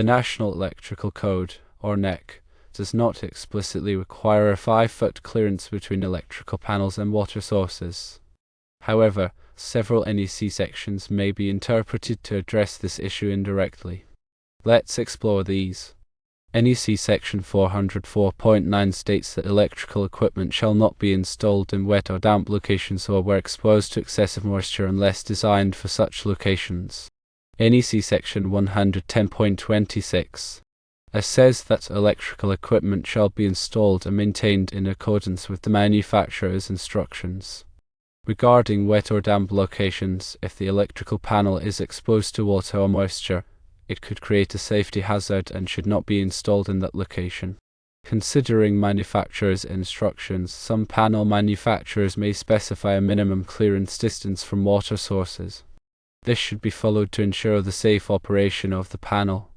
The National Electrical Code, or NEC, does not explicitly require a 5-foot clearance between electrical panels and water sources. However, several NEC sections may be interpreted to address this issue indirectly. Let's explore these. NEC Section 404.9 states that electrical equipment shall not be installed in wet or damp locations or where exposed to excessive moisture unless designed for such locations. NEC Section 110.26 says that electrical equipment shall be installed and maintained in accordance with the manufacturer's instructions. Regarding wet or damp locations, if the electrical panel is exposed to water or moisture, it could create a safety hazard and should not be installed in that location. Considering manufacturer's instructions, some panel manufacturers may specify a minimum clearance distance from water sources. This should be followed to ensure the safe operation of the panel.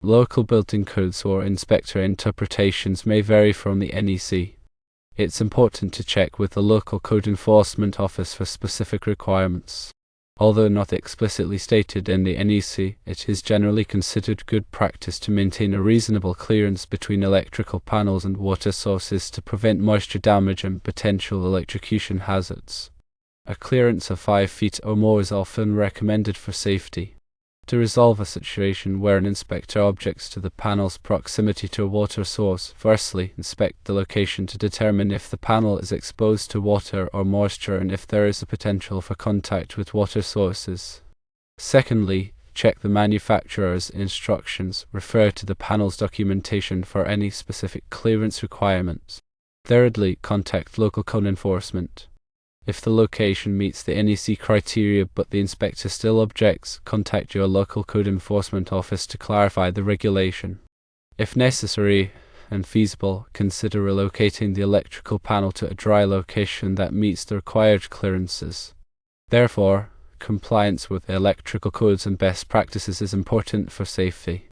Local building codes or inspector interpretations may vary from the NEC. It's important to check with the local code enforcement office for specific requirements. Although not explicitly stated in the NEC, it is generally considered good practice to maintain a reasonable clearance between electrical panels and water sources to prevent moisture damage and potential electrocution hazards. A clearance of 5 feet or more is often recommended for safety. To resolve a situation where an inspector objects to the panel's proximity to a water source, firstly, inspect the location to determine if the panel is exposed to water or moisture and if there is a potential for contact with water sources. Secondly, check the manufacturer's instructions, refer to the panel's documentation for any specific clearance requirements. Thirdly, contact local code enforcement. If the location meets the NEC criteria but the inspector still objects, contact your local code enforcement office to clarify the regulation. If necessary and feasible, consider relocating the electrical panel to a dry location that meets the required clearances. Therefore, compliance with electrical codes and best practices is important for safety.